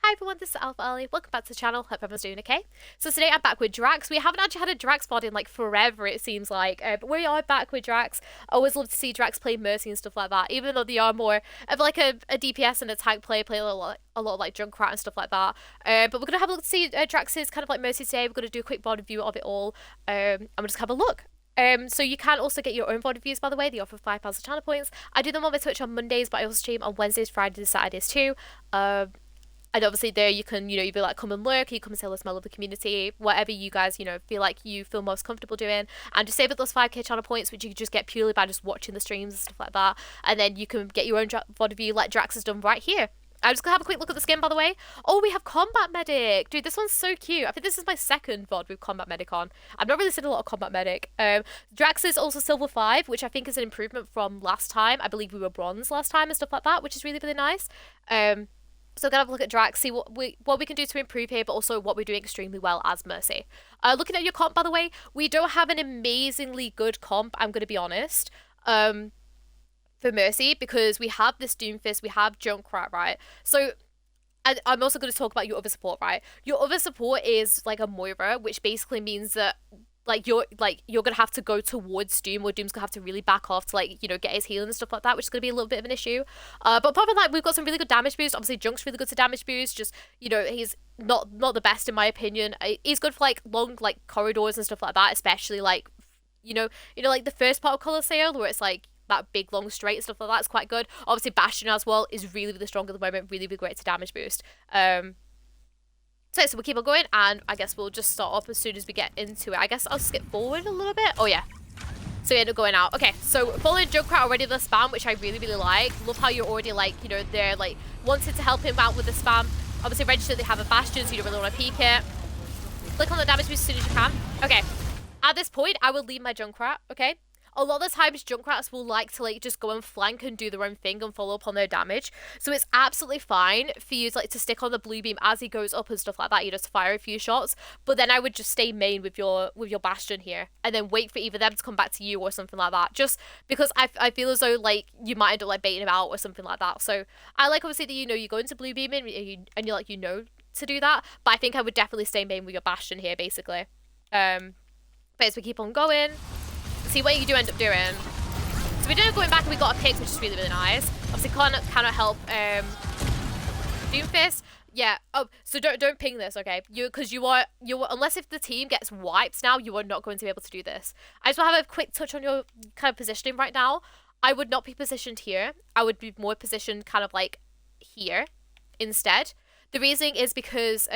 Hi everyone, this is AlphaAli. Welcome back to the channel. Hope everyone's doing okay. So today I'm back with Draxx. We haven't actually had a Draxx VOD in like forever, it seems like, but we are back with Draxx. I always love to see Draxx play Mercy and stuff like that, even though they are more of like a DPS and a tank play a lot of like Junkrat and stuff like that. But we're gonna have a look to see Draxx's kind of like Mercy today. We're gonna do a quick VOD review of it all. And we'll just have a look. So you can also get your own VOD reviews, by the way. They offer 5,000 channel points. I do them on my Twitch on Mondays, but I also stream on Wednesdays, Fridays, and Saturdays too. And obviously there you can, you be like, come and lurk, you come and say hello to my lovely community, whatever you guys, feel like you feel most comfortable doing. And just save up those 5k channel points, which you can just get purely by just watching the streams and stuff like that. And then you can get your own VOD review like Draxx has done right here. I'm just gonna have a quick look at the skin, by the way. Oh, we have Combat Medic. Dude, this one's so cute. I think this is my second VOD with Combat Medic on. I've not really seen a lot of Combat Medic. Draxx is also Silver 5, which I think is an improvement from last time. I believe we were Bronze last time and stuff like that, which is really, really nice. So gonna have a look at Draxx, see what we can do to improve here, but also what we're doing extremely well as Mercy. Looking at your comp, by the way, we don't have an amazingly good comp, I'm gonna be honest, for Mercy, because we have this Doomfist, we have Junkrat, right? So I'm also going to talk about your other support, right? Your other support is like a Moira, which basically means that you're gonna have to go towards Doom, or Doom's gonna have to really back off to get his healing and stuff like that, which is gonna be a little bit of an issue. But apart from that, we've got some really good damage boost. Obviously Junk's really good to damage boost, just he's not the best in my opinion. He's good for like long corridors and stuff like that, especially like like the first part of Colosseo where it's like that big long straight and stuff like that is quite good. Obviously Bastion as well is really, really strong at the moment, really, really great to damage boost. So we'll keep on going, and I guess we'll just start off as soon as we get into it. I guess I'll skip forward a little bit. Oh yeah. So we end up going out. Okay, so following Junkrat already the spam, which I really, really like. Love how you're already they're wanted to help him out with the spam. Obviously registered they have a Bastion, so you don't really want to peek it. Click on the damage boost as soon as you can. Okay. At this point, I will leave my Junkrat, okay? A lot of the times, Junkrats will like to just go and flank and do their own thing and follow up on their damage. So it's absolutely fine for you to stick on the blue beam as he goes up and stuff like that. You just fire a few shots. But then I would just stay main with your Bastion here, and then wait for either them to come back to you or something like that. Just because I feel as though you might end up baiting him out or something like that. So I obviously that you go into blue beam and you to do that. But I think I would definitely stay main with your Bastion here basically. But as we keep on going. See what you do end up doing. So we do going back and we got a pick, which is really, really nice. Obviously cannot help Doomfist. Yeah. Oh, so don't ping this, okay? Because you are unless if the team gets wiped now, you are not going to be able to do this. I just want to have a quick touch on your kind of positioning right now. I would not be positioned here. I would be more positioned kind of here instead. The reason is because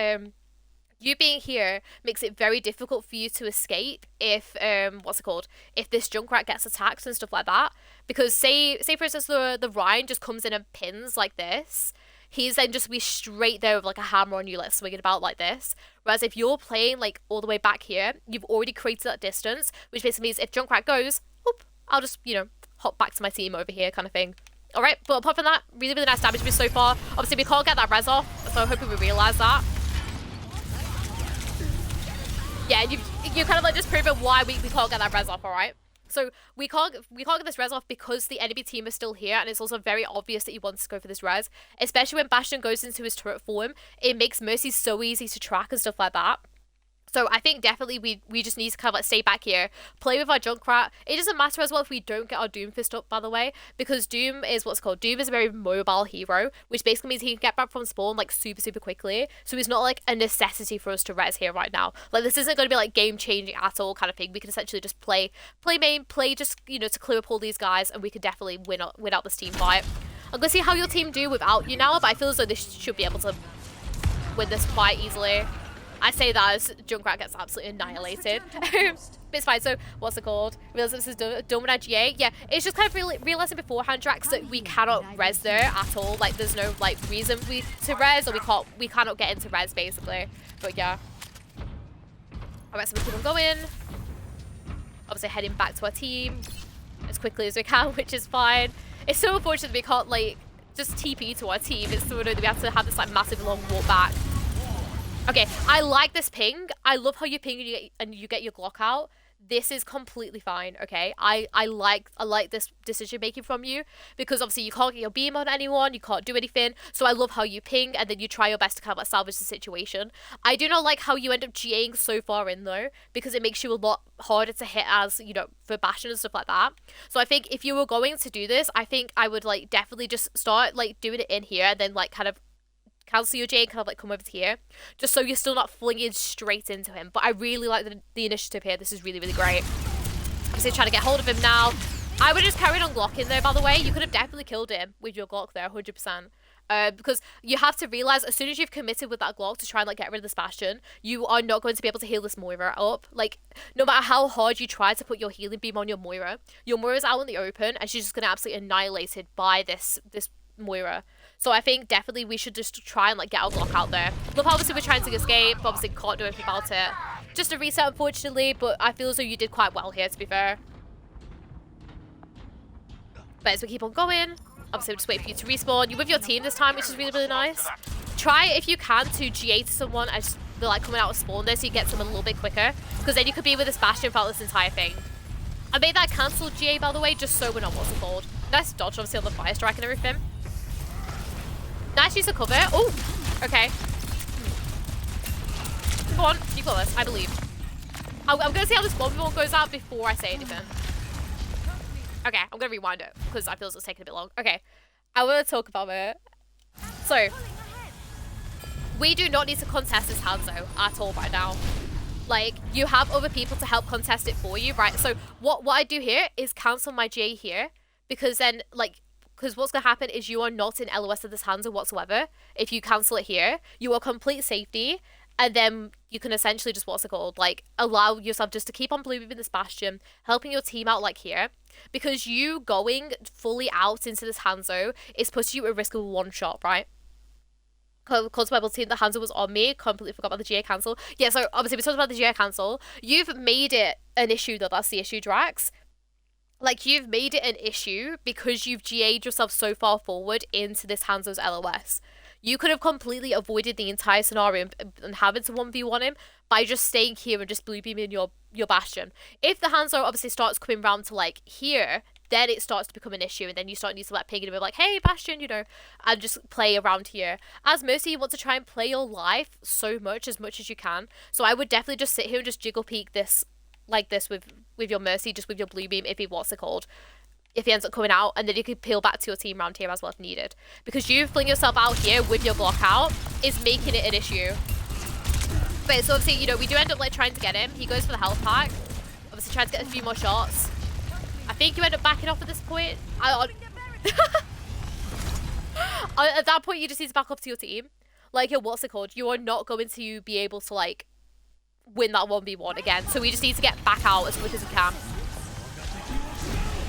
you being here makes it very difficult for you to escape if if this Junkrat gets attacked and stuff like that. Because say for instance the Ryan just comes in and pins like this, he's then just be straight there with a hammer on you, swinging about like this. Whereas if you're playing all the way back here, you've already created that distance, which basically means if Junkrat goes, whoop, I'll just hop back to my team over here kind of thing. Alright, but apart from that, really, really nice damage boost so far. Obviously we can't get that res off, so I'm hoping we realise that. Yeah, you kind of just proven why we can't get that res off, alright? So we can't get this res off because the enemy team is still here, and it's also very obvious that he wants to go for this res. Especially when Bastion goes into his turret form, it makes Mercy so easy to track and stuff like that. So I think definitely we just need to kind of stay back here, play with our Junkrat. It doesn't matter as well if we don't get our Doomfist up, by the way, because Doom is Doom is a very mobile hero, which basically means he can get back from spawn super, super quickly. So it's not a necessity for us to res here right now. This isn't going to be game changing at all kind of thing. We can essentially just play main, play just to clear up all these guys, and we can definitely win out this team fight. I'm gonna see how your team do without you now, but I feel as though this should be able to win this quite easily. I say that as Junkrat gets absolutely annihilated. But it's fine. So, what's it called? Realize this is Dominant GA. Yeah, it's just kind of realizing beforehand, Draxx, that we cannot res there at all. There's no reason to res, or we cannot get into res basically. But yeah. Alright, so we keep on going. Obviously heading back to our team as quickly as we can, which is fine. It's so unfortunate that we can't just TP to our team. It's so annoying that we have to have this massive long walk back. Okay, I like this ping. I love how you ping and you get your Glock out. this is completely fine, okay? I like this decision making from you, because obviously you can't get your beam on anyone, you can't do anything. So I love how you ping and then you try your best to kind of like salvage the situation. I do not like how you end up GAing so far in though, because it makes you a lot harder to hit as, you know, for Bastion and stuff like that. So I think if you were going to do this, I think I would like definitely just start like doing it in here and then like kind of cancel your J and kind of like come over to here, just so you're still not flinging straight into him. But I really like the initiative here. This is really, really great. Obviously trying to get hold of him now. I would just carry on Glocking though, by the way. You could have definitely killed him with your Glock there, 100%. Because you have to realize as soon as you've committed with that Glock to try and like get rid of this Bastion, you are not going to be able to heal this Moira up. Like, no matter how hard you try to put your healing beam on your Moira's out in the open and she's just going to absolutely annihilated by this Moira. So I think definitely we should just try and like get our Glock out there. Look, obviously we're trying to escape, but obviously can't do anything about it. Just a reset, unfortunately, but I feel as though you did quite well here, to be fair. But as we keep on going, obviously we'll just wait for you to respawn. You're with your team this time, which is really, really nice. Try, if you can, to GA to someone as they're like coming out of spawn there, so you get someone a little bit quicker. Because then you could be with this Bastion throughout this entire thing. I made that cancel GA, by the way, just so we're not what's it called. Nice dodge, obviously, on the fire strike and everything. Nice use of cover. Oh, okay. Go on, you got this, I believe. I'm going to see how this 1v1 goes out before I say anything. Okay, I'm going to rewind it, because I feel it's taking a bit long. Okay, I want to talk about it. So, we do not need to contest this Hanzo at all right now. Like, you have other people to help contest it for you, right? So, what I do here is cancel my J here, because then, like, because what's going to happen is you are not in LOS of this Hanzo whatsoever. If you cancel it here, you are complete safety. And then you can essentially just, what's it called? Like, allow yourself just to keep on blue beaming this Bastion, helping your team out like here. Because you going fully out into this Hanzo is putting you at risk of one shot, right? Because my team, the Hanzo was on me. Completely forgot about the GA cancel. Yeah, so obviously we talked about the GA cancel. You've made it an issue though. That's the issue, Draxx. Like, you've made it an issue because you've GA'd yourself so far forward into this Hanzo's LOS. You could have completely avoided the entire scenario and having to 1v1 him by just staying here and just blue beaming your Bastion. If the Hanzo obviously starts coming round to, like, here, then it starts to become an issue, and then you start needing to, like, ping him and be like, hey, Bastion, you know, and just play around here. As Mercy, you want to try and play your life so much as you can. So I would definitely just sit here and just jiggle peek this, like this with your Mercy, just with your blue beam, if he, what's it called, if he ends up coming out, and then you can peel back to your team around here as well if needed. Because you fling yourself out here with your Glock out is making it an issue. But so obviously, you know, we do end up like trying to get him. He goes for the health pack. Obviously trying to get a few more shots. I think you end up backing off at this point. At that point, you just need to back up to your team. Like, what's it called? You are not going to be able to, like, win that 1v1 again. So we just need to get back out as quick as we can.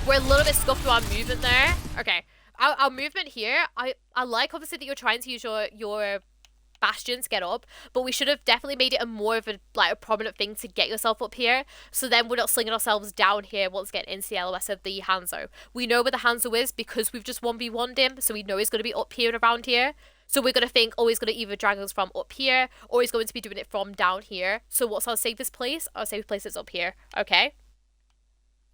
We're a little bit scuffed with our movement there. Okay. Our movement here, I like obviously that you're trying to use your Bastion to get up, but we should have definitely made it a more of a prominent thing to get yourself up here, so then we're not slinging ourselves down here once getting into the LOS of the Hanzo. We know where the Hanzo is because we've just 1v1'd him, so we know he's going to be up here and around here. So we're going to think, oh, he's going to either drag us from up here, or he's going to be doing it from down here. So what's our safest place? Our safest place is up here, okay?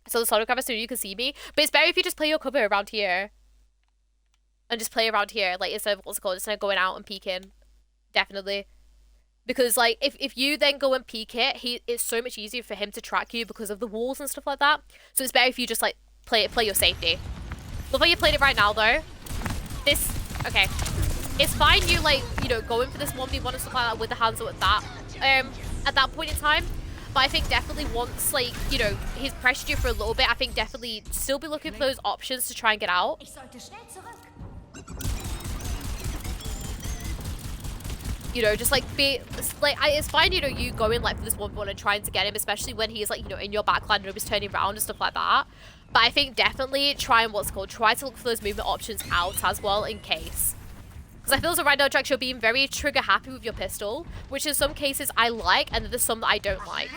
So the sonographer, so you can see me. But it's better if you just play your cover around here. And just play around here, like, instead of, what's it called, instead of going out and peeking. Definitely. Because, like, if you then go and peek it, it's so much easier for him to track you because of the walls and stuff like that. So it's better if you just, like, play your safety. Love how you played it right now, though. Okay. It's fine you, like, you know, going for this 1v1 and stuff like that with the Hanzo at that point in time. But I think definitely once, like, you know, he's pressured you for a little bit, I think definitely still be looking for those options to try and get out. You know, just, like, it's fine, you know, you going, like, for this 1v1 and trying to get him, especially when he's, like, you know, in your backline and nobody's turning around and stuff like that. But I think definitely try to look for those movement options out as well in case. Because I feel so right now, Draxx, you're being very trigger happy with your pistol, which in some cases I like, and then there's some that I don't like.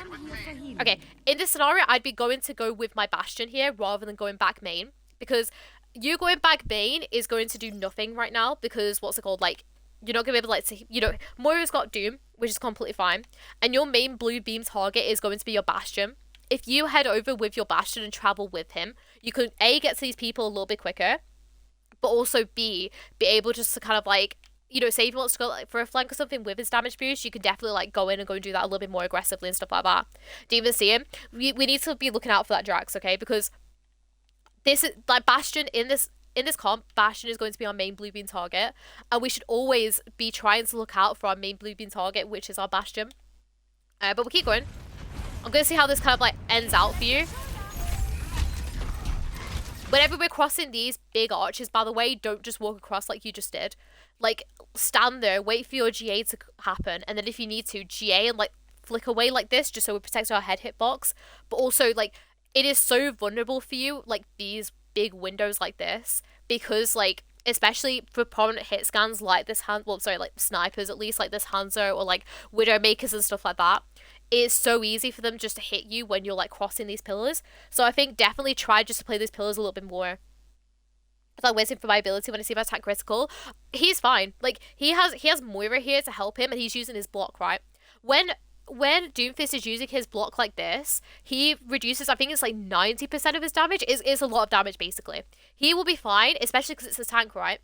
Okay, in this scenario, I'd be going to go with my Bastion here rather than going back main, because you going back main is going to do nothing right now, because what's it called, like, you're not going to be able to, like, you know, Moira's got Doom, which is completely fine, and your main blue beam target is going to be your Bastion. if you head over with your Bastion and travel with him, you can A, get to these people a little bit quicker, but also B, be able just to kind of like, you know, say if he wants to go like for a flank or something with his damage boost, you can definitely like go in and go and do that a little bit more aggressively and stuff like that. Do you even see him? We need to be looking out for that Draxx, okay? Because this is like Bastion in this comp, Bastion is going to be our main blue beam target, and we should always be trying to look out for our main blue beam target, which is our Bastion. But we'll keep going. I'm going to see how this kind of like ends out for you. Whenever we're crossing these big arches, by the way, don't just walk across like you just did. Like, stand there, wait for your GA to happen, and then if you need to, GA and like flick away like this, just so we protect our head hitbox. But also, like, it is so vulnerable for you, like these big windows like this, because like, especially for prominent hit scans like this like snipers at least, like this Hanzo or like Widowmakers and stuff like that, it's so easy for them just to hit you when you're like crossing these pillars. So I think definitely try just to play these pillars a little bit more. It's like waiting for my ability when I see my attack critical. He's fine. Like he has Moira here to help him, and he's using his block, right? When Doomfist is using his block like this, he reduces, I think it's like 90% of his damage. Is a lot of damage basically. He will be fine, especially because it's a tank, right?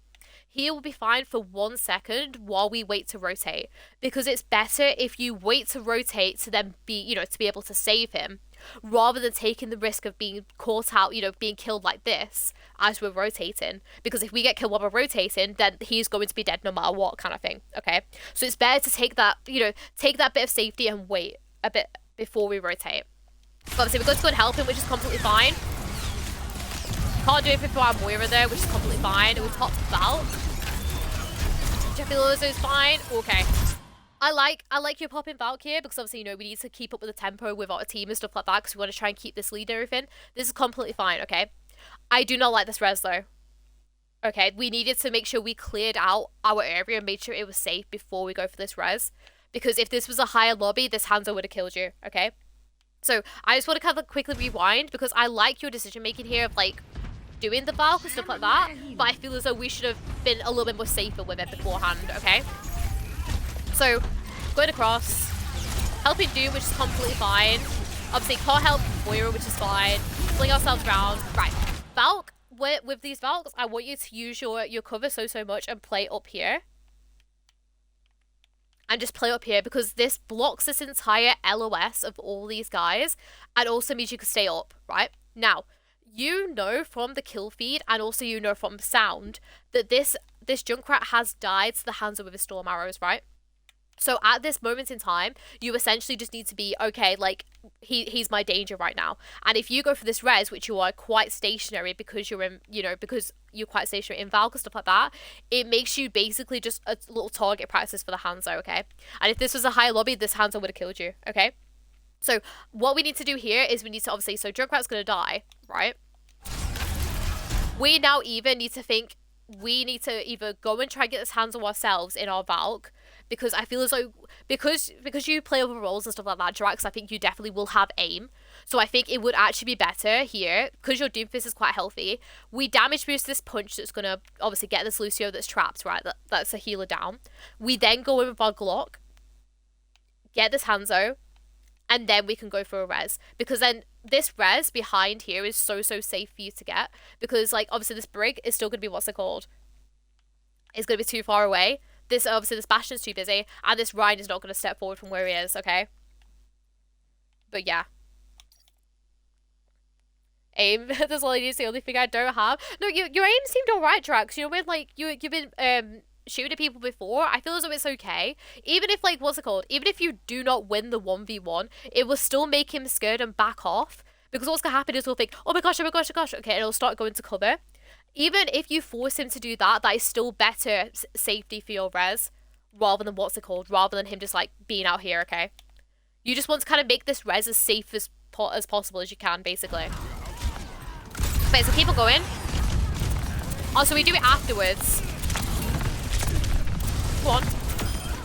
He will be fine for 1 second while we wait to rotate, because it's better if you wait to rotate to then be, you know, to be able to save him, rather than taking the risk of being caught out, you know, being killed like this as we're rotating. Because if we get killed while we're rotating, then he's going to be dead no matter what, kind of thing. Okay, so it's better to take that, you know, take that bit of safety and wait a bit before we rotate. But obviously we're going to go and help him, which is completely fine. Can't do anything for our Moira there, which is completely fine. We popped Valk. Jeffy is fine. Okay. I like your popping Valk here, because obviously, you know, we need to keep up with the tempo with our team and stuff like that, because we want to try and keep this lead and everything. This is completely fine, okay? I do not like this res though. Okay, we needed to make sure we cleared out our area and made sure it was safe before we go for this res. Because if this was a higher lobby, this Hanzo would have killed you, okay? So I just want to kind of quickly rewind, because I like your decision making here of like doing the Valk and stuff like that, but I feel as though we should have been a little bit more safer with it beforehand, okay? So, going across, helping Doom, which is completely fine. Obviously, can't help Moira, which is fine. Fling ourselves around. Right, Valk, with these Valks, I want you to use your cover so much and play up here. And just play up here, because this blocks this entire LOS of all these guys, and also means you can stay up, right? Now, you know from the kill feed, and also you know from sound, that this Junkrat has died to the Hanzo with his storm arrows, right? So at this moment in time, you essentially just need to be, okay, like, he's my danger right now. And if you go for this res, which you are quite stationary because you're in, you know, because you're quite stationary in Valk and stuff like that, it makes you basically just a little target practice for the Hanzo, okay? And if this was a higher lobby, this Hanzo would have killed you, okay? So what we need to do here is we need to obviously, so Junkrat's going to die, right? We now even need to think, we need to either go and try and get this Hanzo ourselves in our Valk, because I feel as though, because you play other roles and stuff like that, Draxx, I think you definitely will have aim. So I think it would actually be better here, because your Doomfist is quite healthy. We damage boost this punch that's going to obviously get this Lucio that's trapped, right? That's a healer down. We then go in with our Glock, get this Hanzo, and then we can go for a res. Because then this res behind here is so safe for you to get. Because, like, obviously this Brig is still going to be, what's it called? It's going to be too far away. Obviously this Bastion's too busy, and this Ryan is not going to step forward from where he is, okay? But yeah. Aim, that's all I need, it's the only thing I don't have. No, your aim seemed alright, Draxx. You know, when, like, you've been, shooting at people before, I feel as though it's okay. Even if, like, what's it called? Even if you do not win the 1v1, it will still make him scared and back off. Because what's going to happen is we'll think, oh my gosh, okay, and it'll start going to cover. Even if you force him to do that, that is still better safety for your res, rather than what's it called? Rather than him just, like, being out here, okay? You just want to kind of make this res as safe as possible as you can, basically. Okay, so keep on going. Oh, so we do it afterwards. Go on.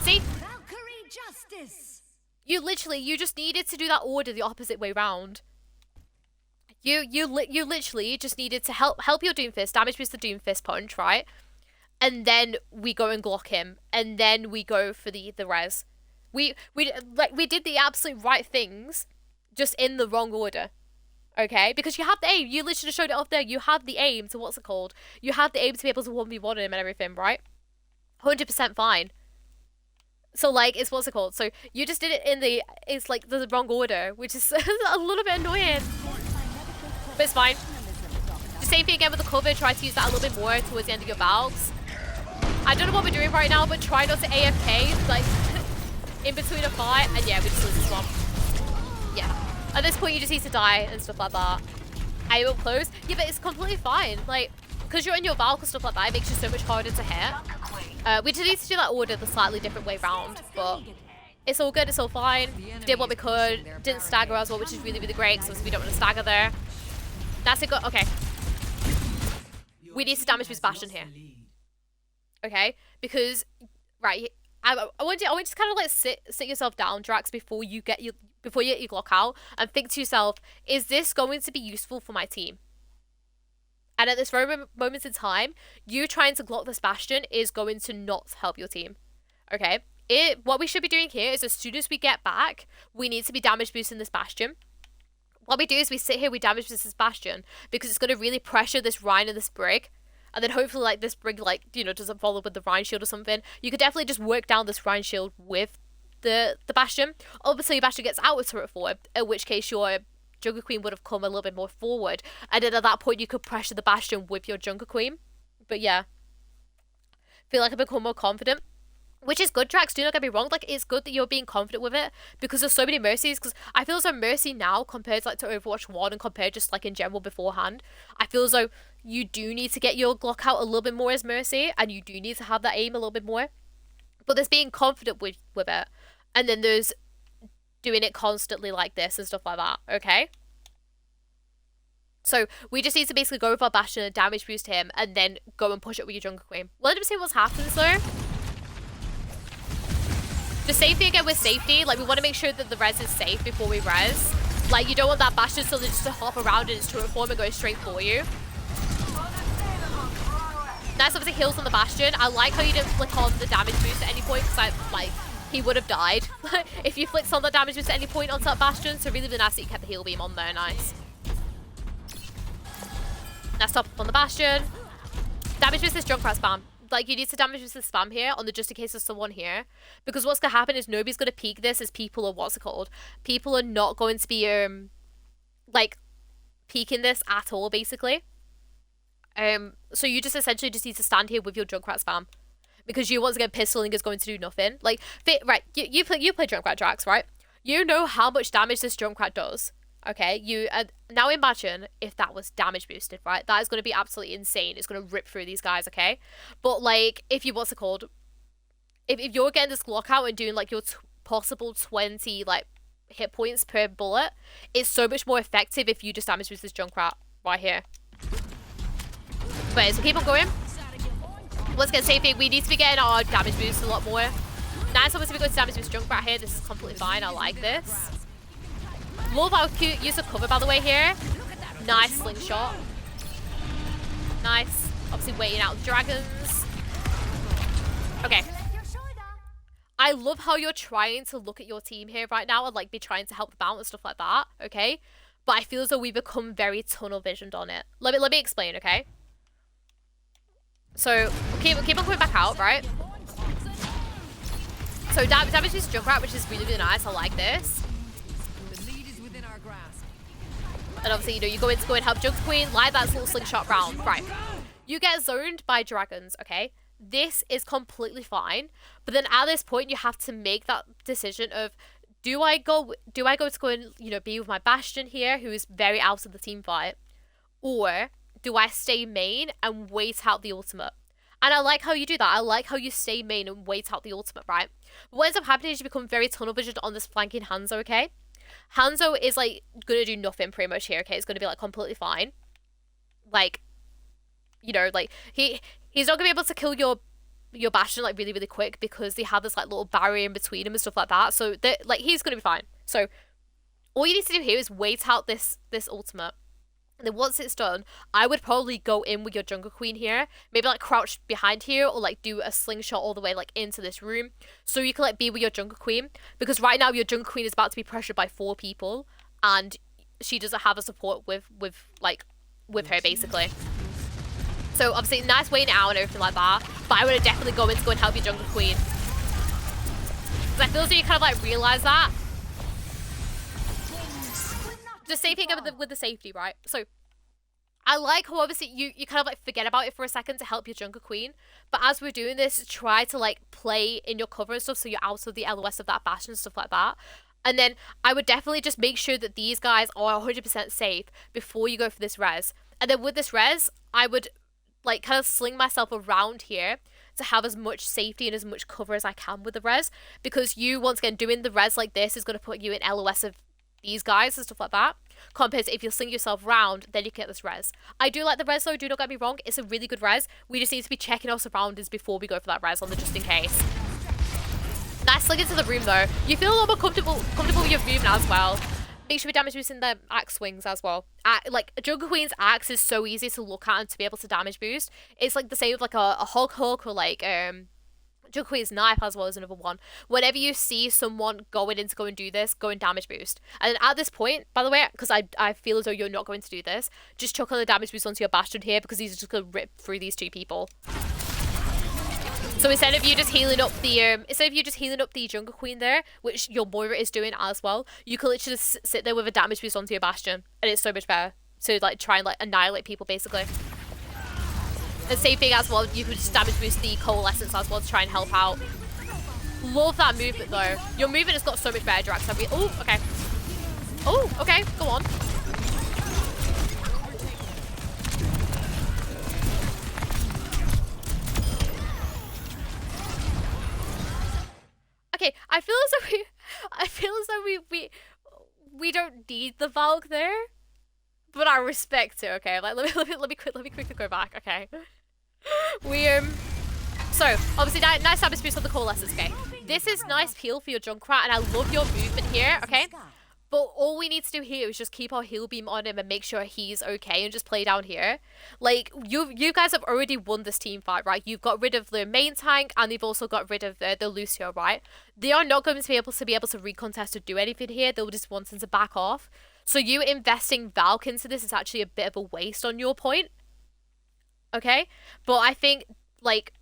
See? Valkyrie justice. You just needed to do that order the opposite way round. You literally just needed to help your Doomfist, damage boost the Doomfist punch, right? And then we go and Glock him, and then we go for the res. We did the absolute right things just in the wrong order. Okay, because you have the aim. You literally showed it off there. You have the aim to what's it called? You have the aim to be able to 1v1 him and everything, right? 100% fine. So like, it's what's it called? So you just did it in the, it's like the wrong order, which is a little bit annoying. But it's fine. The same thing again with the cover. Try to use that a little bit more towards the end of your valves. I don't know what we're doing right now, but try not to AFK like in between a fight. And yeah, we just lose this one. Yeah. At this point, you just need to die and stuff like that. Aim up close. Yeah, but it's completely fine. Like, because you're in your valve and stuff like that, it makes you so much harder to hit. We just need to do that order the slightly different way round, but it's all good, it's all fine. Did what we could, didn't stagger as well, which is really, really great, because we don't want to stagger there. That's it, good, okay. We need to damage this Bastion here. Okay, because, right, I want you to kind of like sit yourself down, Draxx, before you get your Glock out, and think to yourself, is this going to be useful for my team? And at this moment in time, you trying to Glock this Bastion is going to not help your team. Okay? What we should be doing here is as soon as we get back, we need to be damage boosting this Bastion. What we do is we sit here, we damage boost this Bastion, because it's going to really pressure this Rhine and this Brig. And then hopefully like this Brig like, you know, doesn't follow with the Rhine shield or something. You could definitely just work down this Rhine shield with the Bastion. Obviously your Bastion gets out with turret forward, in which case your Jungle Queen would have come a little bit more forward, and then at that point you could pressure the Bastion with your Jungle Queen. But yeah, feel like I've become more confident, which is good, Draxx, do not get me wrong, like it's good that you're being confident with it, because there's so many Mercies, because I feel as though Mercy now compared to like to Overwatch 1 and compared just like in general beforehand, I feel as though you do need to get your Glock out a little bit more as Mercy, and you do need to have that aim a little bit more, but there's being confident with it, and then there's doing it constantly like this and stuff like that, okay? So we just need to basically go with our Bastion and damage boost him, and then go and push it with your Jungle Queen. Let him see what's happens though. The same thing again with safety, like we want to make sure that the res is safe before we res. Like you don't want that Bastion so just to hop around in its turret form and go straight for you. Nice, obviously heals on the Bastion. I like how you didn't flick on the damage boost at any point, because he would have died if you flicked on the damage boost at any point onto that Bastion. So really, really nice that you kept the heal beam on there. Nice. Now stop on the Bastion. Damage boost this Junkrat spam. Like you need to damage boost this spam here on the just in case there's someone here, because what's gonna happen is nobody's gonna peek this as people are what's it called? People are not going to be like peeking this at all basically. So you just essentially just need to stand here with your Junkrat spam. Because you once again pistoling is going to do nothing. Like, right, you play Junkrat, Draxx, right? You know how much damage this Junkrat does, okay? You now imagine if that was damage boosted, right? That is going to be absolutely insane. It's going to rip through these guys, okay? But like, if you what's it called? If you're getting this Glock out and doing like your possible 20 like hit points per bullet, it's so much more effective if you just damage boost this Junkrat right here. But so keep on going. Once again, same thing, we need to be getting our damage boost a lot more. Nice, obviously we go to damage boost Junkrat here. This is completely fine, I like this. Love how cute use of cover by the way here. Nice slingshot. Nice. Obviously waiting out the dragons. Okay. I love how you're trying to look at your team here right now and like be trying to help them out and stuff like that, okay? But I feel as though we become very tunnel visioned on it. Let me explain, okay? So, keep on coming back out, right? So, damage this Junkrat, which is really, really nice. I like this. And obviously, you know, you go in to go and help Jungle Queen, light that little slingshot round. Right. You get zoned by dragons, okay? This is completely fine. But then at this point, you have to make that decision of, do I go to go and, you know, be with my Bastion here, who is very out of the team fight? Or do I stay main and wait out the ultimate? And I like how you do that. I like how you stay main and wait out the ultimate, right? But what ends up happening is you become very tunnel visioned on this flanking Hanzo, okay? Hanzo is, like, gonna do nothing pretty much here, okay? It's gonna be, like, completely fine. Like, you know, like, he's not gonna be able to kill your Bastion, like, really, really quick because they have this, like, little barrier in between them and stuff like that. So, like, he's gonna be fine. So, all you need to do here is wait out this ultimate. And then once it's done, I would probably go in with your Jungle Queen here. Maybe like crouch behind here or like do a slingshot all the way like into this room. So you can like be with your Jungle Queen. Because right now your Jungle Queen is about to be pressured by 4 people. and she doesn't have a support with her basically. So obviously nice waiting out and everything like that, but I would definitely go and help your jungle queen. Because I feel as though you kind of like realize that. The same thing with the safety, right? So I like how obviously you kind of like forget about it for a second to help your jungle queen, but as we're doing this, try to like play in your cover and stuff so you're out of the LOS of that bastion and stuff like that. And then I would definitely just make sure that these guys are 100% safe before you go for this res. And then with this res, I would like kind of sling myself around here to have as much safety and as much cover as I can with the res, because you, once again, doing the res like this is going to put you in LOS of these guys and stuff like that, compared to if you sling yourself round, then you can get this res. I do like the res though, do not get me wrong, it's a really good res. We just need to be checking our surroundings before we go for that res on the just in case. Nice sling into the room though. You feel a lot more comfortable with your movement as well. Make sure we damage boosting the axe swings as well. Like Jungle Queen's axe is so easy to look at and to be able to damage boost. It's like the same with like a hog hook or like Jungle Queen's knife as well as another one. Whenever you see someone going in to go and do this, go and damage boost. And at this point, by the way, because I feel as though you're not going to do this, just chuck on the damage boost onto your bastion here, because he's just going to rip through these two people. So instead of you just healing up the Jungle Queen there, which your Moira is doing as well, you can literally just sit there with a damage boost onto your bastion, and it's so much better to like try and like annihilate people basically. And same thing as well, you could just damage boost the coalescence as well to try and help out. Love that movement though. Your movement has got so much better, Draxx. Oh, okay. Oh, okay, go on. Okay, I feel as though we don't need the Valk there, but I respect it. Okay, like let me quickly go back. Okay, so obviously nice damage boost on the coalescence. Okay, this is nice peel for your Junkrat, and I love your movement here. Okay, but all we need to do here is just keep our heal beam on him and make sure he's okay, and just play down here. Like you guys have already won this team fight, right? You've got rid of the main tank, and they've also got rid of the Lucio, right? They are not going to be able to recontest or do anything here. They'll just want him to back off. So you investing Valk into this is actually a bit of a waste on your point. Okay, but I think like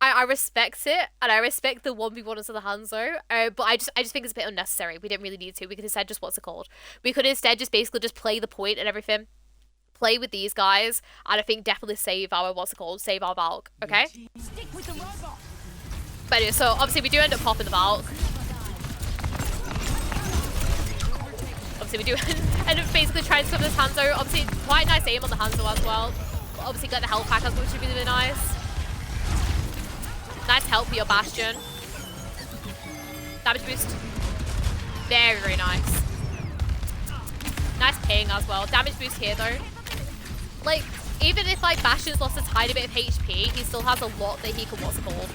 I respect it, and I respect the 1v1 into the Hanzo, but I just think it's a bit unnecessary. We didn't really need to. We could instead just, what's it called? We could instead just basically just play the point and everything. Play with these guys, and I think definitely save our, save our Valk, okay? But anyway, so obviously we do end up popping the Valk. Obviously we do end up basically trying to cover this Hanzo. Obviously quite nice aim on the Hanzo as well. But obviously get the health pack as well, which would be really nice. Nice help for your Bastion. Damage boost. Very, very nice. Nice ping as well. Damage boost here though. Like, even if like Bastion's lost a tiny bit of HP, he still has a lot that he can, what's it called?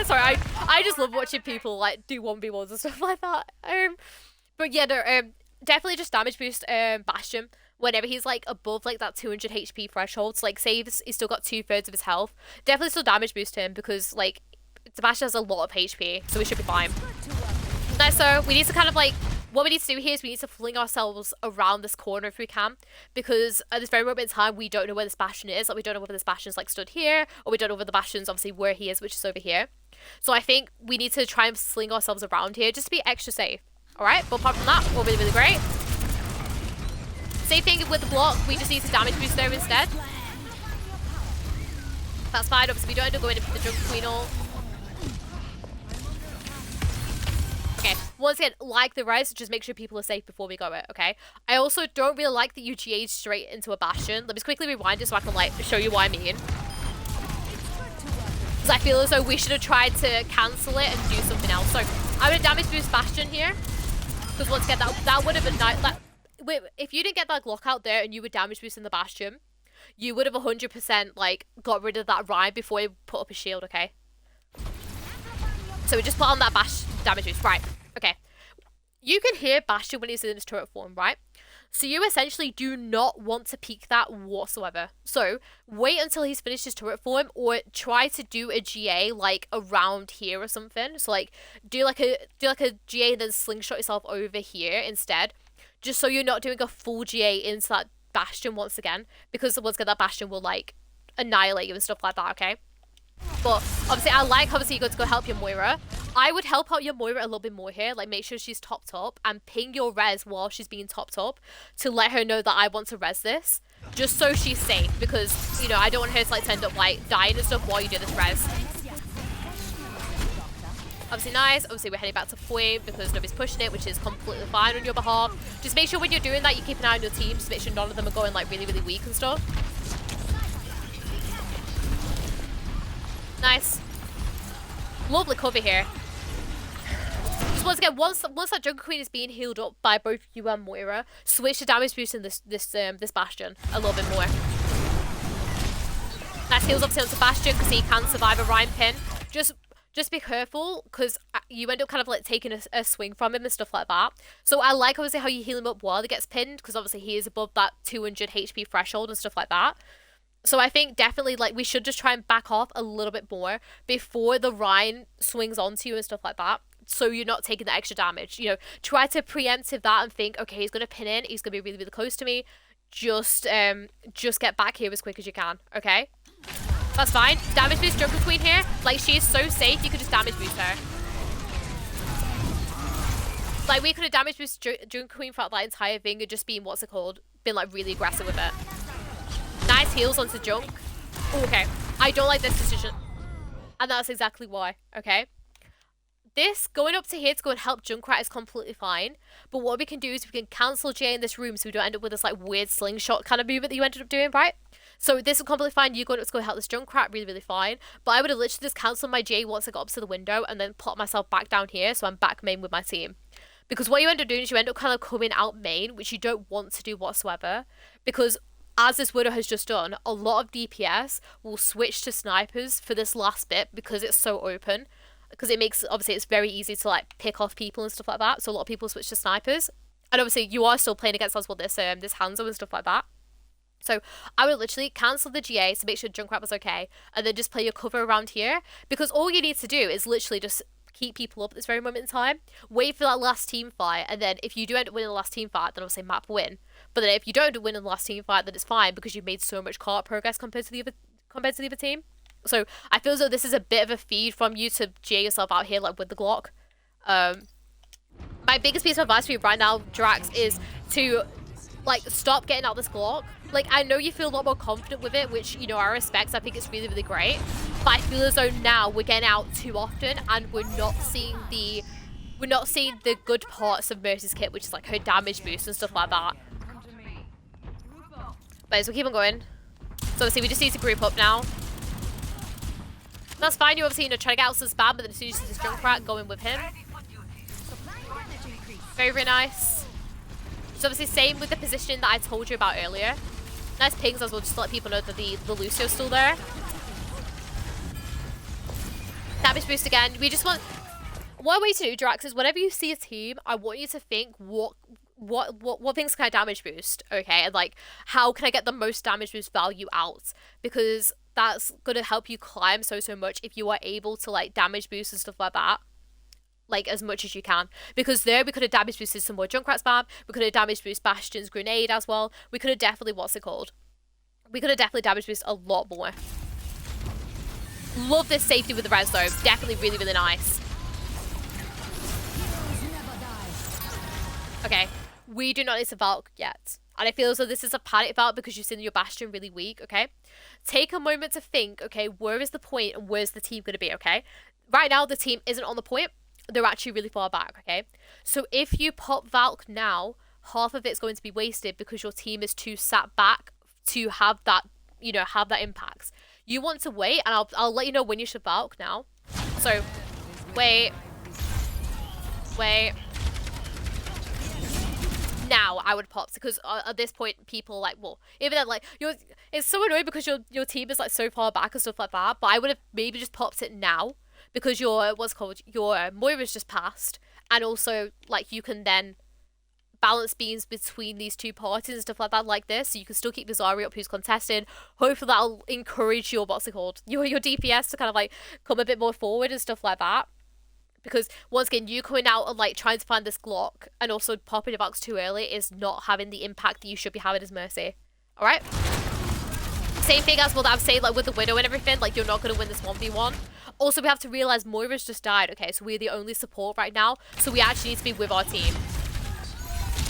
Sorry, I just love watching people like do 1v1s and stuff like that. But yeah, no, definitely just damage boost Bastion whenever he's like above like that 200 HP threshold. So like say he's still got 2/3 of his health, definitely still damage boost him, because like Bastion has a lot of HP, so we should be fine. Nice. So we need to kind of like, what we need to do here is we need to fling ourselves around this corner if we can, because at this very moment in time we don't know where this Bastion is. Like we don't know whether this Bastion's like stood here, or we don't know whether the Bastion's obviously where he is, which is over here. So I think we need to try and sling ourselves around here just to be extra safe. Alright, but apart from that, all really, really great. Same thing with the block, we just need to damage boost there instead. That's fine, obviously we don't end up going in for the Jungle Queen ult. Okay, once again, like the res, just make sure people are safe before we go it, okay? I also don't really like that you GA'd straight into a Bastion. Let me just quickly rewind it so I can like show you what I mean. Because I feel as though we should have tried to cancel it and do something else. So I would have damage boost Bastion here. Because once again, that would have been nice. Like, if you didn't get that Glock out there and you were damage boosting the Bastion, you would have 100% like got rid of that Ryan before you put up a shield, okay? So we just put on that damage boost, right? Okay. You can hear Bastion when he's in his turret form, right? So you essentially do not want to peek that whatsoever. So wait until he's finished his turret form, or try to do a GA like around here or something. So like do like a GA, then slingshot yourself over here instead, just so you're not doing a full GA into that bastion once again, because once again that bastion will like annihilate you and stuff like that. Okay. But obviously, I like obviously you got to go help your Moira. I would help out your Moira a little bit more here, like make sure she's topped up and ping your res while she's being topped up to let her know that I want to res this, just so she's safe, because you know I don't want her to like end up like dying and stuff while you do this res. Obviously nice. Obviously we're heading back to point because nobody's pushing it, which is completely fine on your behalf. Just make sure when you're doing that you keep an eye on your team, just make sure none of them are going like really weak and stuff. Nice. Lovely cover here. Just once again, once that Jungle Queen is being healed up by both you and Moira, switch to damage boost in this Bastion a little bit more. Nice heals up to Bastion because he can survive a Rhyme pin. Just be careful because you end up kind of like taking a swing from him and stuff like that. So I like obviously how you heal him up while he gets pinned, because obviously he is above that 200 HP threshold and stuff like that. So I think definitely like we should just try and back off a little bit more before the Rhine swings onto you and stuff like that, so you're not taking the extra damage. You know, try to preemptive that and think, okay, he's gonna pin in, he's gonna be really close to me. Just get back here as quick as you can. Okay, that's fine. Damage boost Jungle Queen here. Like she is so safe, you could just damage boost her. Like we could have damage boosted Jungle Queen throughout that entire thing and just been been like really aggressive with it. Nice heals onto Junk. Ooh, okay, I don't like this decision. And that's exactly why, okay? This, going up to here to go and help Junkrat is completely fine. But what we can do is we can cancel Jay in this room so we don't end up with this like weird slingshot kind of movement that you ended up doing, right? So this is completely fine. You going up to go help this Junkrat, really fine. But I would have literally just cancelled my Jay once I got up to the window and then plot myself back down here so I'm back main with my team. Because what you end up doing is you end up kind of coming out main, which you don't want to do whatsoever. Because as this Widow has just done, a lot of DPS will switch to snipers for this last bit because it's so open. Because it makes, obviously, it's very easy to like pick off people and stuff like that. So a lot of people switch to snipers. And obviously, you are still playing against us with this Hanzo and stuff like that. So I would literally cancel the GA to make sure Junkrat was okay, and then just play your cover around here. Because all you need to do is literally just keep people up at this very moment in time. Wait for that last team fight, and then if you do end up winning the last team fight, then obviously map win. But then if you don't win in the last team fight, then it's fine because you've made so much cart progress compared to the other team. So I feel as though this is a bit of a feed from you to GA yourself out here like with the Glock. My biggest piece of advice for you right now, Draxx, is to like stop getting out this Glock. Like I know you feel a lot more confident with it, which you know I respect. I think it's really great. But I feel as though now we're getting out too often and we're not seeing the good parts of Mercy's kit, which is like her damage boost and stuff like that. But so keep on going. So obviously we just need to group up now. That's fine. You obviously try to get out some spam, but then as soon as you see this Junkrat, go in with him. Very nice. So obviously same with the position that I told you about earlier. Nice pings as well, just to let people know that the Lucio's still there. Damage boost again. We just want... One way to do, Draxx, is whenever you see a team, I want you to think what things can I damage boost, okay? And like, how can I get the most damage boost value out? Because that's going to help you climb so much if you are able to like damage boost and stuff like that. Like as much as you can, because there we could have damage boosted some more Junkrat spam. We could have damage boosted Bastion's grenade as well. We could have definitely we could have definitely damage boosted a lot more. Love this safety with the res though. Definitely really nice. Okay, we do not need to Valk yet, and I feel as though this is a panic Valk because you've seen your Bastion really weak. Okay, take a moment to think. Okay, where is the point and where's the team going to be? Okay, right now the team isn't on the point. They're actually really far back, okay? So if you pop Valk now, half of it's going to be wasted because your team is too sat back to have that, you know, have that impact. You want to wait, and I'll let you know when you should Valk now. So, wait. Now I would pop, because at this point people like, well, even then like, it's so annoying because your team is like so far back and stuff like that, but I would have maybe just popped it now. Because your Moira's just passed, and also like you can then balance beams between these two parties and stuff like that, like this, so you can still keep the Zarya up who's contested. Hopefully that'll encourage your, what's it called, your DPS to kind of like come a bit more forward and stuff like that. Because once again, you coming out and like trying to find this Glock and also popping the box too early is not having the impact that you should be having as Mercy. Alright? Same thing as well that I'm saying like with the Widow and everything, like you're not going to win this 1v1. Also, we have to realize Moira's just died, okay? So we're the only support right now. So we actually need to be with our team.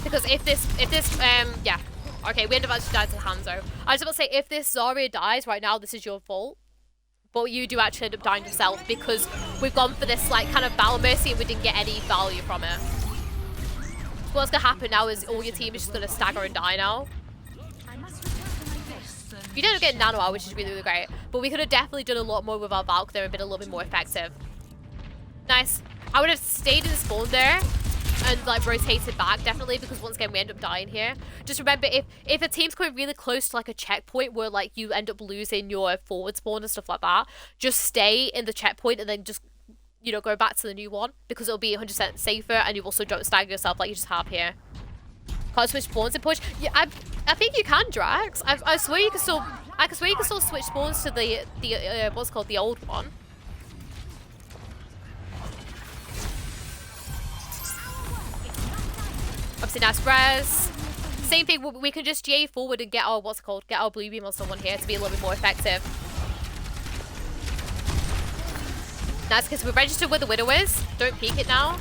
Because if this, yeah. Okay, we end up actually dying to Hanzo. I was about to say, if this Zarya dies right now, this is your fault. But you do actually end up dying yourself because we've gone for this like kind of battle Mercy and we didn't get any value from it. So what's going to happen now is all your team is just going to stagger and die now. You don't get nano out, which is really, really great. But we could have definitely done a lot more with our Valk there and been a little bit more effective. Nice. I would have stayed in the spawn there and like rotated back definitely, because once again we end up dying here. Just remember, if a team's coming really close to like a checkpoint where like you end up losing your forward spawn and stuff like that, just stay in the checkpoint and then just, you know, go back to the new one, because it'll be 100% safer and you also don't stagger yourself like you just have here. Can't switch spawns and push. Yeah, I think you can, Draxx. I swear you can still. I can swear you can still switch spawns to the what's called the old one. Obviously, nice res. Same thing. We can just GA forward and get our get our blue beam on someone here to be a little bit more effective. Nice, because we're registered where the Widow is. Don't peek it now.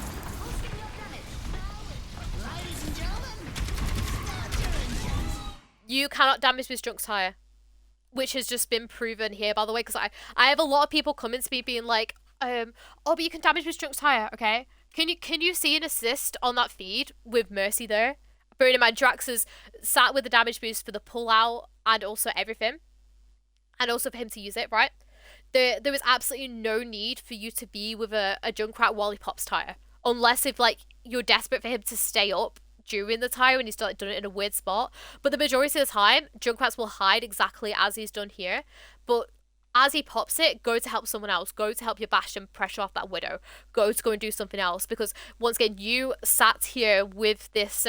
You cannot damage with Draxx tire, which has just been proven here, by the way, because I have a lot of people coming to me being like, oh, but you can damage with Draxx tire, okay? Can you see an assist on that feed with Mercy there? Bearing in mind, Draxx has sat with the damage boost for the pull out and also everything, and also for him to use it, right? There is absolutely no need for you to be with a Junkrat while he pops tire, unless if like you're desperate for him to stay up during the tire and he's done it in a weird spot. But the majority of the time, Junkrats will hide exactly as he's done here. But as he pops it, go to help someone else. Go to help your Bastion pressure off that Widow. Go and do something else. Because once again, you sat here with this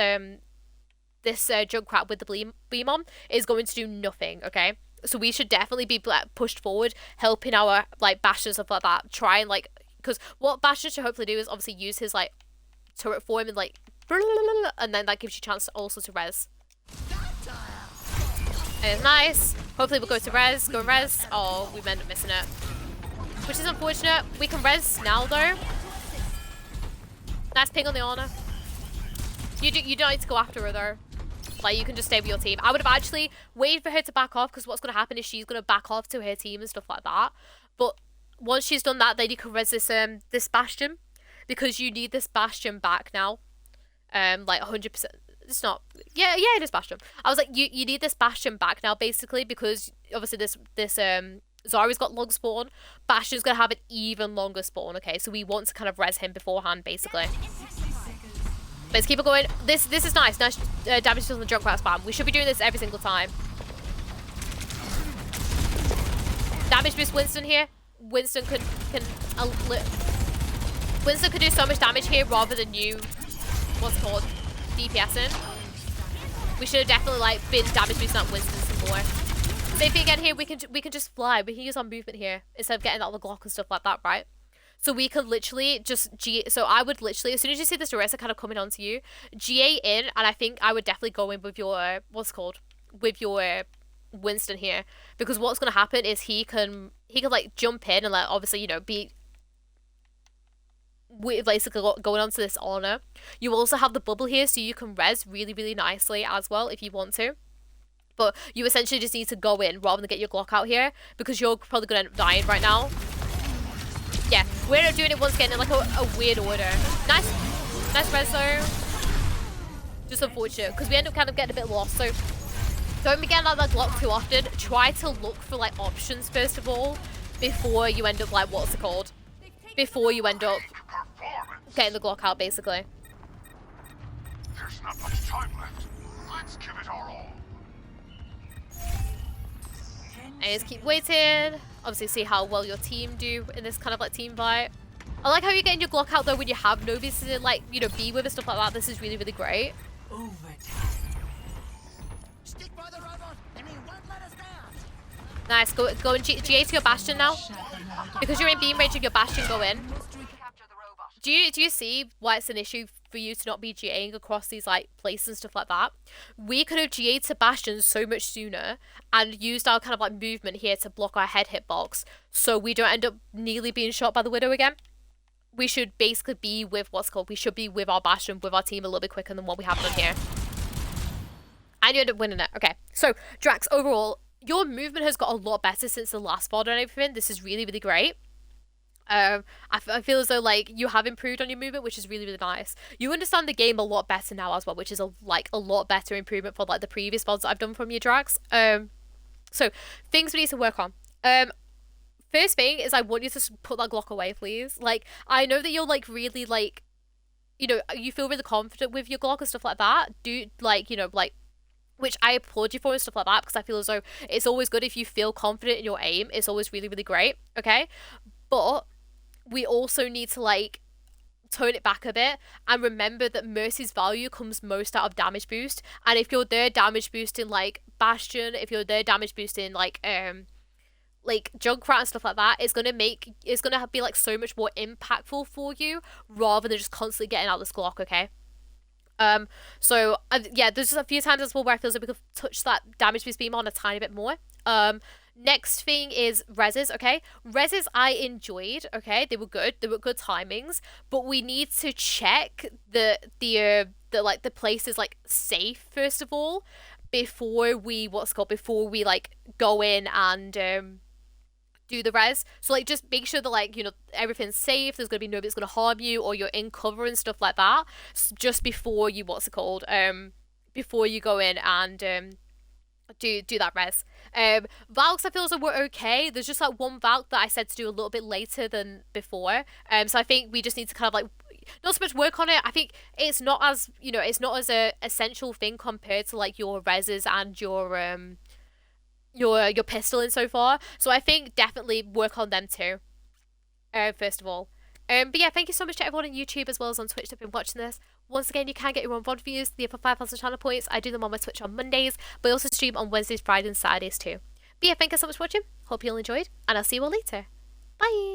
Junkrat with the beam on is going to do nothing, okay? So we should definitely be pushed forward, helping our like Bastion and stuff like that. Try and like, because what Bastion should hopefully do is obviously use his like turret form and like, and then that gives you a chance also to res. And it's nice. Hopefully we'll go to res, go and res. Oh, we end up missing it, which is unfortunate. We can res now though. Nice ping on the honor. You don't need to go after her though. Like, you can just stay with your team. I would have actually waited for her to back off, because what's going to happen is she's going to back off to her team and stuff like that. But once she's done that, then you can res this Bastion, because you need this Bastion back now. Like 100%. It's not. Yeah, it is Bastion. I was like, you need this Bastion back now, basically, because obviously this Zarya's got long spawn. Bastion's gonna have an even longer spawn. Okay, so we want to kind of res him beforehand, basically. Let's keep it going. This is nice. Nice damage to the Junkrat spam. We should be doing this every single time. Damage boost Winston here. Winston could do so much damage here rather than you. What's it called? DPSing. We should have definitely like been damage boosting that Winston some more. Same thing again here. We can just fly. We can use our movement here instead of getting out the Glock and stuff like that, right? So we could literally just so I would literally, as soon as you see this Orisa kind of coming onto you, GA in, and I think I would definitely go in with your with your Winston here, because what's gonna happen is he can like jump in and like obviously, you know, be basically going on to this honor. You also have the bubble here, so you can res really, really nicely as well if you want to. But you essentially just need to go in rather than get your Glock out here, because you're probably going to end up dying right now. Yeah, we're doing it once again in like a weird order. Nice res though. Just unfortunate, because we end up kind of getting a bit lost. So don't be getting out that Glock too often. Try to look for like options first of all, before you end up like, what's it called? Before you end up getting the Glock out, basically. There's not much time left. Let's give it our all. And just keep waiting. Obviously, see how well your team do in this kind of like team fight. I like how you're getting your Glock out though when you have nobodies to like, you know, be with and stuff like that. This is really, really great. Stick by the robot, and he won't let us down. Nice. Go and GA to your Bastion now. Because you're in beam range of your Bastion, go in. Do you see why it's an issue for you to not be GAing across these like places and stuff like that? We could have GA'd to Bastion so much sooner and used our kind of like movement here to block our head hitbox, so we don't end up nearly being shot by the Widow again. We should basically be with we should be with our Bastion, with our team a little bit quicker than what we have done here. And you end up winning it. Okay, so Draxx, overall, your movement has got a lot better since the last VOD and everything. This is really, really great. I feel as though like you have improved on your movement, which is really, really nice. You understand the game a lot better now as well, which is a lot better improvement for like the previous VODs that I've done from your Draxx. So things we need to work on. First thing is I want you to put that Glock away, please. Like, I know that you're like really like, you know, you feel really confident with your Glock and stuff like that. Do like, you know, like, which I applaud you for and stuff like that, because I feel as though it's always good if you feel confident in your aim. It's always really, really great. Okay, but we also need to like tone it back a bit and remember that Mercy's value comes most out of damage boost. And if you're there damage boosting like Bastion, if you're there damage boosting like Junkrat and stuff like that, it's gonna be like so much more impactful for you rather than just constantly getting out this Glock. Okay. So yeah, there's just a few times as well where I feel as if we could touch that damage boost beam on a tiny bit more. Next thing is reses. Okay, reses I enjoyed. Okay, they were good timings, but we need to check the like the place is like safe first of all before we before we like go in and do the res. So like just make sure that like, you know, everything's safe, there's gonna be nobody that's gonna harm you, or you're in cover and stuff like that, just before you before you go in and do that res. Valks I feel as though we're okay. There's just like one Valk that I said to do a little bit later than before. So I think we just need to kind of like not so much work on it. I think it's not as, you know, it's not as a essential thing compared to like your reses and your pistoling so far. So I think definitely work on them too. First of all. But yeah, thank you so much to everyone on YouTube as well as on Twitch that have been watching this. Once again, you can get your own VOD views. The other 5,000 channel points. I do them on my Twitch on Mondays, but I also stream on Wednesdays, Fridays, and Saturdays too. But yeah, thank you so much for watching. Hope you all enjoyed, and I'll see you all later. Bye!